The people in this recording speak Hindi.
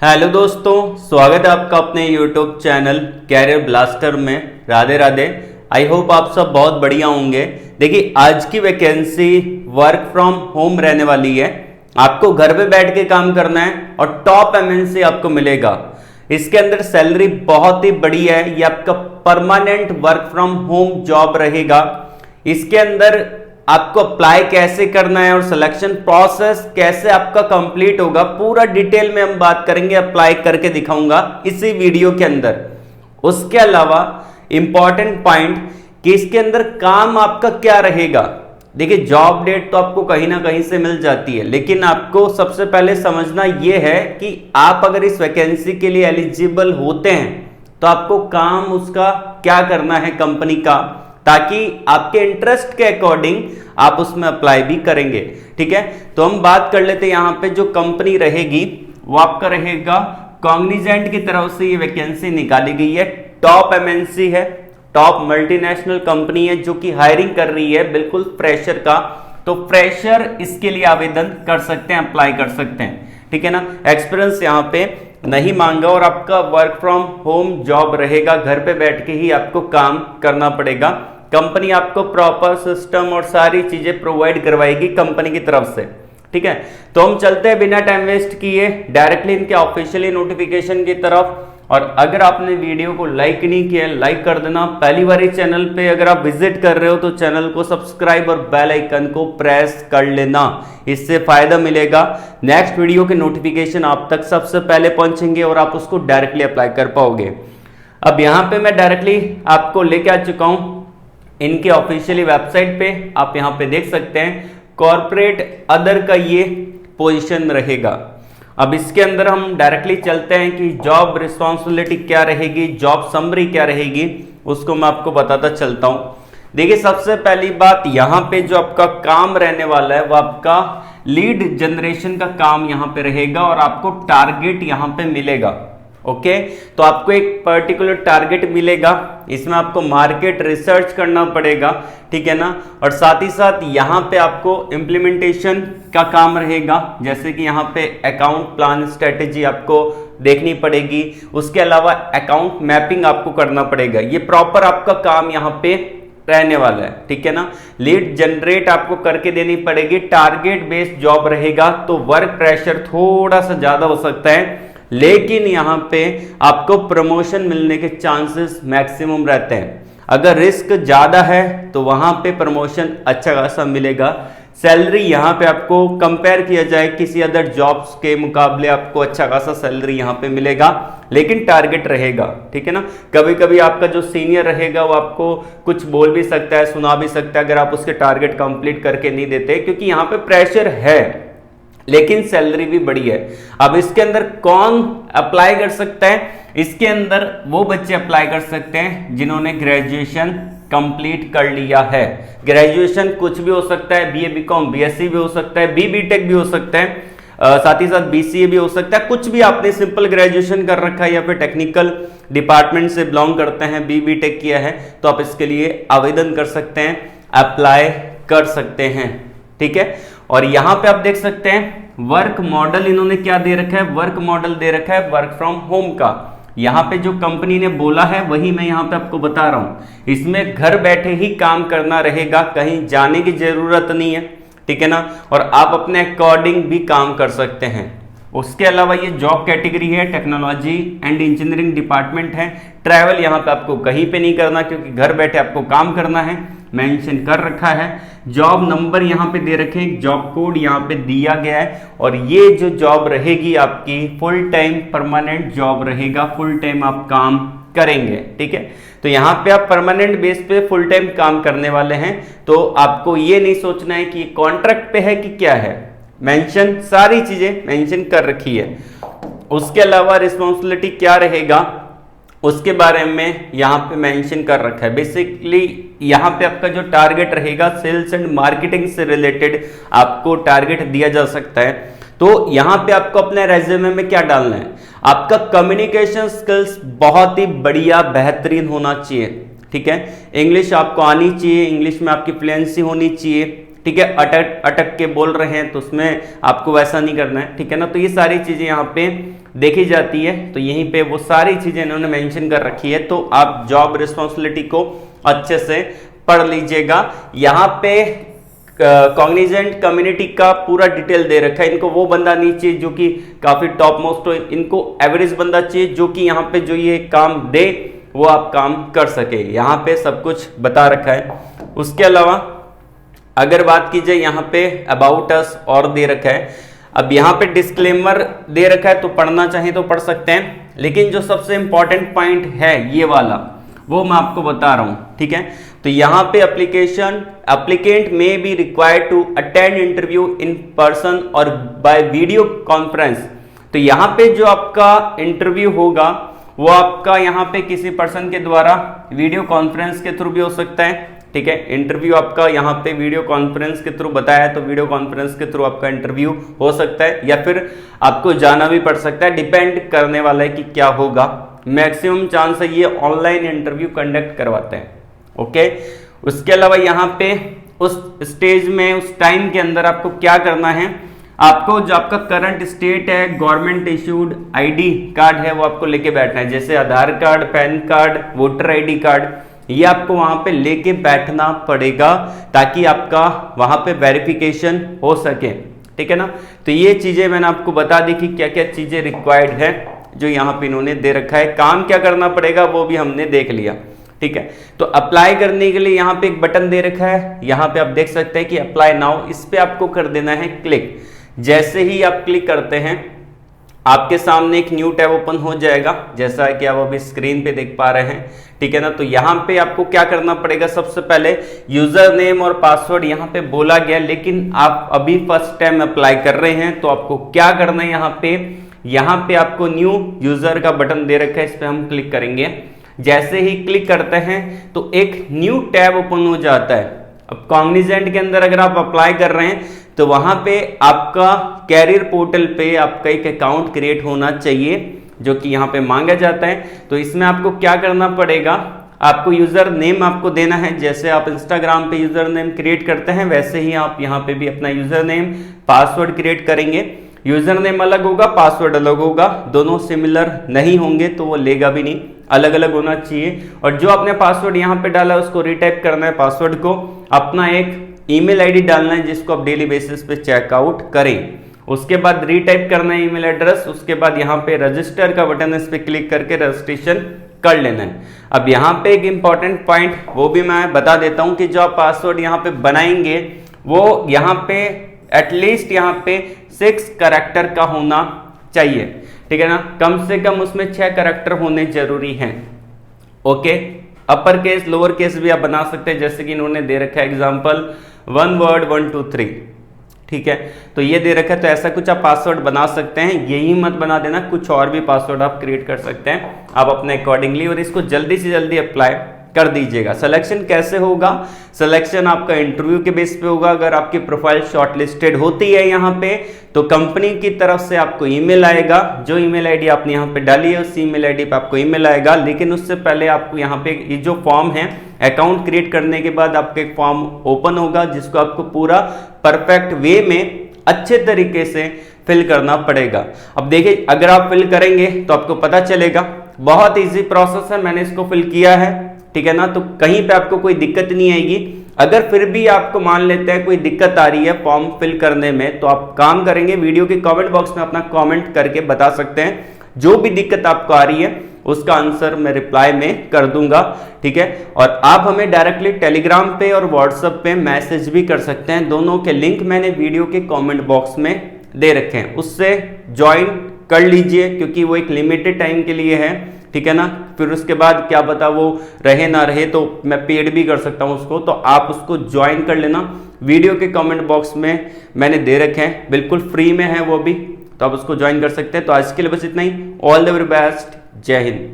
हेलो दोस्तों, स्वागत है आपका अपने यूट्यूब चैनल कैरियर ब्लास्टर में। राधे राधे। आई होप आप सब बहुत बढ़िया होंगे। देखिए, आज की वैकेंसी वर्क फ्रॉम होम रहने वाली है। आपको घर पे बैठ के काम करना है और टॉप एमएनसी आपको मिलेगा। इसके अंदर सैलरी बहुत ही बड़ी है। ये आपका permanent work from home job रहेगा। इसके अंदर आपको अप्लाई कैसे करना है और सिलेक्शन प्रोसेस कैसे आपका कंप्लीट होगा, पूरा डिटेल में हम बात करेंगे। अप्लाई करके दिखाऊंगा इसी वीडियो के अंदर। उसके अलावा इंपॉर्टेंट पॉइंट कि इसके अंदर काम आपका क्या रहेगा। देखिए, जॉब डेट तो आपको कहीं ना कहीं से मिल जाती है, लेकिन आपको सबसे पहले समझना यह है कि आप अगर इस वैकेंसी के लिए एलिजिबल होते हैं तो आपको काम उसका क्या करना है कंपनी का, ताकि आपके इंटरेस्ट के अकॉर्डिंग आप उसमें अप्लाई भी करेंगे। ठीक है, तो हम बात कर लेते हैं। यहां पे जो कंपनी रहेगी वो आपका रहेगा कॉग्निजेंट की तरफ से ये वैकेंसी निकाली गई है। टॉप एमएनसी है, टॉप मल्टीनेशनल कंपनी है जो कि हायरिंग कर रही है बिल्कुल फ्रेशर का। तो फ्रेशर इसके लिए आवेदन कर सकते हैं, अप्लाई कर सकते हैं। ठीक है ना, एक्सपीरियंस यहां पे नहीं मांगा और आपका वर्क फ्रॉम होम जॉब रहेगा। घर पे बैठ के ही आपको काम करना पड़ेगा। कंपनी आपको प्रॉपर सिस्टम और सारी चीजें प्रोवाइड करवाएगी कंपनी की तरफ से। ठीक है, तो हम चलते हैं बिना टाइम वेस्ट किए डायरेक्टली इनके ऑफिशियली नोटिफिकेशन की तरफ। और अगर आपने वीडियो को लाइक नहीं किया, लाइक कर देना। पहली बार इस चैनल पे अगर आप विजिट कर रहे हो तो चैनल को सब्सक्राइब और बेल आइकन को प्रेस कर लेना, इससे फायदा मिलेगा। नेक्स्ट वीडियो के नोटिफिकेशन आप तक सबसे पहले पहुंचेंगे और आप उसको डायरेक्टली अप्लाई कर पाओगे। अब यहाँ पे मैं डायरेक्टली आपको लेके आ चुका हूँ इनके ऑफिशियली वेबसाइट पे। आप यहाँ पे देख सकते हैं कॉर्पोरेट अदर का ये पोजीशन रहेगा। अब इसके अंदर हम डायरेक्टली चलते हैं कि जॉब रिस्पॉन्सिबिलिटी क्या रहेगी, जॉब समरी क्या रहेगी, उसको मैं आपको बताता चलता हूं। देखिए, सबसे पहली बात यहाँ पे जो आपका काम रहने वाला है वो आपका लीड जनरेशन का काम यहाँ पे रहेगा और आपको टारगेट यहाँ पे मिलेगा। ओके, तो आपको एक पर्टिकुलर टारगेट मिलेगा, इसमें आपको मार्केट रिसर्च करना पड़ेगा। ठीक है ना, और साथ ही साथ यहाँ पे आपको इम्प्लीमेंटेशन का काम रहेगा, जैसे कि यहाँ पे अकाउंट प्लान स्ट्रेटेजी आपको देखनी पड़ेगी। उसके अलावा अकाउंट मैपिंग आपको करना पड़ेगा। ये प्रॉपर आपका काम यहाँ पे रहने वाला है। ठीक है ना, लीड जनरेट आपको करके देनी पड़ेगी। टारगेट बेस्ड जॉब रहेगा, तो वर्क प्रेशर थोड़ा सा ज्यादा हो सकता है, लेकिन यहां पे आपको प्रमोशन मिलने के चांसेस मैक्सिमम रहते हैं। अगर रिस्क ज्यादा है तो वहां पे प्रमोशन अच्छा खासा मिलेगा। सैलरी यहां पे आपको कंपेयर किया जाए किसी अदर जॉब्स के मुकाबले आपको अच्छा खासा सैलरी यहां पे मिलेगा, लेकिन टारगेट रहेगा। ठीक है ना, कभी कभी आपका जो सीनियर रहेगा वो आपको कुछ बोल भी सकता है, सुना भी सकता है अगर आप उसके टारगेट कंप्लीट करके नहीं देते, क्योंकि यहाँ पे प्रेशर है लेकिन सैलरी भी बड़ी है। अब इसके अंदर कौन अप्लाई कर सकता है? इसके अंदर वो बच्चे अप्लाई कर सकते हैं जिन्होंने ग्रेजुएशन कंप्लीट कर लिया है। ग्रेजुएशन कुछ भी हो सकता है, बीए बीकॉम बीएससी भी हो सकता है, बीटेक भी हो सकता है, साथ ही साथ बीसीए भी हो सकता है। कुछ भी आपने सिंपल ग्रेजुएशन कर रखा है या फिर टेक्निकल डिपार्टमेंट से बिलोंग करते हैं, बीटेक किया है, तो आप इसके लिए आवेदन कर सकते हैं, अप्लाई कर सकते हैं। ठीक है, और यहां पे आप देख सकते हैं वर्क मॉडल इन्होंने क्या दे रखा है, वर्क मॉडल दे रखा है वर्क फ्रॉम होम का। यहां पे जो कंपनी ने बोला है वही मैं यहां पे आपको बता रहा हूं। इसमें घर बैठे ही काम करना रहेगा, कहीं जाने की जरूरत नहीं है। ठीक है ना, और आप अपने अकॉर्डिंग भी काम कर सकते हैं। उसके अलावा ये जॉब कैटेगरी है टेक्नोलॉजी एंड इंजीनियरिंग डिपार्टमेंट है। ट्रैवल यहाँ पे आपको कहीं पे नहीं करना, क्योंकि घर बैठे आपको काम करना है, मेंशन कर रखा है। जॉब नंबर यहाँ पे दे रखे, जॉब कोड यहाँ पे दिया गया है। और ये जो जॉब रहेगी आपकी फुल टाइम परमानेंट जॉब रहेगा, फुल टाइम आप काम करेंगे। ठीक है, तो यहाँ पे आप परमानेंट बेस पे फुल टाइम काम करने वाले हैं, तो आपको ये नहीं सोचना है कि कॉन्ट्रैक्ट पे है कि क्या है, मेंशन सारी चीजें मेंशन कर रखी है। उसके अलावा रिस्पॉन्सिबिलिटी क्या रहेगा उसके बारे में यहाँ पे मेंशन कर रखा है। बेसिकली यहाँ पे आपका जो टारगेट रहेगा सेल्स एंड मार्केटिंग से रिलेटेड आपको टारगेट दिया जा सकता है। तो यहाँ पे आपको अपने रेज्यूमे में क्या डालना है, आपका कम्युनिकेशन स्किल्स बहुत ही बढ़िया बेहतरीन होना चाहिए। ठीक है, इंग्लिश आपको आनी चाहिए, इंग्लिश में आपकी फ्लुएंसी होनी चाहिए। ठीक है, अटक अटक के बोल रहे हैं तो उसमें आपको वैसा नहीं करना है, ठीक है ना। तो ये सारी चीजें यहाँ पे देखी जाती है, तो यहीं पे वो सारी चीजें इन्होंने मेंशन कर रखी है, तो आप जॉब रिस्पॉन्सिबिलिटी को अच्छे से पढ़ लीजिएगा। यहाँ पे कॉग्निजेंट कम्युनिटी का पूरा डिटेल दे रखा है। इनको वो बंदा नहीं चाहिए जो कि काफी टॉप मोस्ट हो, इनको एवरेज बंदा चाहिए जो कि यहाँ पे जो ये काम दे वो आप काम कर सके, यहाँ पे सब कुछ बता रखा है। उसके अलावा अगर बात की जाए यहाँ पे अबाउट अस और दे रखा है। अब यहाँ पे डिस्क्लेमर दे रखा है, तो पढ़ना चाहे तो पढ़ सकते हैं, लेकिन जो सबसे इंपॉर्टेंट पॉइंट है ये वाला वो मैं आपको बता रहा हूं, ठीक है। तो यहाँ पे applicant may be required to attend interview in person और बाय वीडियो कॉन्फ्रेंस। तो यहाँ पे जो आपका इंटरव्यू होगा वो आपका यहाँ पे किसी पर्सन के द्वारा वीडियो कॉन्फ्रेंस के थ्रू भी हो सकता है, ठीक है। इंटरव्यू आपका यहाँ पे वीडियो कॉन्फ्रेंस के थ्रू बताया है, तो वीडियो कॉन्फ्रेंस के थ्रू आपका इंटरव्यू हो सकता है, या फिर आपको जाना भी पड़ सकता है, डिपेंड करने वाला है कि क्या होगा। मैक्सिमम चांस है ये ऑनलाइन इंटरव्यू कंडक्ट करवाते हैं, ओके। उसके अलावा यहाँ पे उस स्टेज में उस टाइम के अंदर आपको क्या करना है, आपको जो आपका करंट स्टेट है, गवर्नमेंट इश्यूड आईडी कार्ड है वो आपको लेके बैठना है, जैसे Aadhaar card, PAN card, voter ID card, ये आपको वहां पे लेके बैठना पड़ेगा ताकि आपका वहां पे वेरिफिकेशन हो सके, ठीक है ना। तो ये चीजें मैंने आपको बता दी कि क्या क्या चीजें रिक्वायर्ड है जो यहाँ पे इन्होंने दे रखा है। काम क्या करना पड़ेगा वो भी हमने देख लिया, ठीक है। तो अप्लाई करने के लिए यहाँ पे एक बटन दे रखा है, यहाँ पे आप देख सकते हैं कि अप्लाई नाउ, इस पे आपको कर देना है क्लिक। जैसे ही आप क्लिक करते हैं आपके सामने एक न्यू टैब ओपन हो जाएगा, जैसा कि आप अभी स्क्रीन पे देख पा रहे हैं, ठीक है ना। तो यहाँ पे आपको क्या करना पड़ेगा, सबसे पहले यूजर नेम और पासवर्ड यहाँ पे बोला गया, लेकिन आप अभी फर्स्ट टाइम अप्लाई कर रहे हैं तो आपको क्या करना है, यहाँ पे आपको न्यू यूजर का बटन दे रखा है, इस पे हम क्लिक करेंगे। जैसे ही क्लिक करते हैं तो एक न्यू टैब ओपन हो जाता है। अब कॉग्निजेंट के अंदर अगर आप अप्लाई कर रहे हैं तो वहां पे आपका कैरियर पोर्टल पे आपका एक अकाउंट क्रिएट होना चाहिए जो कि यहाँ पे मांगा जाता है। तो इसमें आपको क्या करना पड़ेगा, आपको यूजर नेम आपको देना है, जैसे आप इंस्टाग्राम पे यूजर नेम क्रिएट करते हैं वैसे ही आप यहाँ पे भी अपना यूजर नेम पासवर्ड क्रिएट करेंगे। यूजर नेम अलग होगा, पासवर्ड अलग होगा, दोनों सिमिलर नहीं होंगे तो वो लेगा भी नहीं, अलग अलग होना चाहिए। और जो आपने पासवर्ड यहाँ पे डाला है उसको रिटाइप करना है पासवर्ड को, अपना एक ईमेल आईडी डालना है जिसको आप डेली बेसिस पे चेकआउट करें। उसके बाद रीटाइप करना है ईमेल एड्रेस, उसके बाद यहाँ पे रजिस्टर का बटन है, इस पे क्लिक करके रजिस्ट्रेशन कर लेना है। अब यहाँ पे एक इंपॉर्टेंट पॉइंट वो भी मैं बता देता हूँ कि जो आप पासवर्ड यहाँ पे बनाएंगे वो यहाँ पे एटलीस्ट यहाँ पे 6 कैरेक्टर का होना चाहिए, ठीक है ना। कम से कम उसमें 6 कैरेक्टर होने जरूरी हैं, okay. Upper case lower case भी आप बना सकते हैं, जैसे कि इन्होंने दे रखा है एग्जांपल 1 वर्ड 1 2 3, ठीक है। तो ये दे रखा है, तो ऐसा कुछ आप पासवर्ड बना सकते हैं, यही मत बना देना, कुछ और भी पासवर्ड आप क्रिएट कर सकते हैं आप अपने अकॉर्डिंगली, और इसको जल्दी से जल्दी अप्लाई कर दीजिएगा। सिलेक्शन कैसे होगा, सिलेक्शन आपका इंटरव्यू के बेस पे होगा। अगर आपकी प्रोफाइल शॉर्टलिस्टेड होती है यहाँ पे तो कंपनी की तरफ से आपको ईमेल आएगा, जो ईमेल आईडी आपने यहाँ पे डाली है उस ईमेल आईडी पे आपको ईमेल आएगा। लेकिन उससे पहले आपको यहाँ पे ये जो फॉर्म है, अकाउंट क्रिएट करने के बाद आपका एक फॉर्म ओपन होगा जिसको आपको पूरा परफेक्ट वे में अच्छे तरीके से फिल करना पड़ेगा। अब देखिए अगर आप फिल करेंगे तो आपको पता चलेगा, बहुत इजी प्रोसेस है, मैंने इसको फिल किया है, ठीक है ना। तो कहीं पे आपको कोई दिक्कत नहीं आएगी। अगर फिर भी आपको मान लेते हैं कोई दिक्कत आ रही है फॉर्म फिल करने में, तो आप काम करेंगे, वीडियो के कमेंट बॉक्स में अपना कमेंट करके बता सकते हैं। जो भी दिक्कत आपको आ रही है उसका आंसर मैं रिप्लाई में कर दूंगा, ठीक है। और आप हमें डायरेक्टली टेलीग्राम पे और व्हाट्सएप पे मैसेज भी कर सकते हैं, दोनों के लिंक मैंने वीडियो के कमेंट बॉक्स में दे रखे हैं, उससे ज्वाइन कर लीजिए क्योंकि वो एक लिमिटेड टाइम के लिए है, ठीक है ना। फिर उसके बाद क्या पता वो रहे ना रहे तो मैं पेड भी कर सकता हूं उसको, तो आप उसको ज्वाइन कर लेना। वीडियो के कमेंट बॉक्स में मैंने दे रखे हैं, बिल्कुल फ्री में है वो भी, तो आप उसको ज्वाइन कर सकते हैं। तो आज के लिए बस इतना ही। ऑल द वेरी बेस्ट, जय हिंद।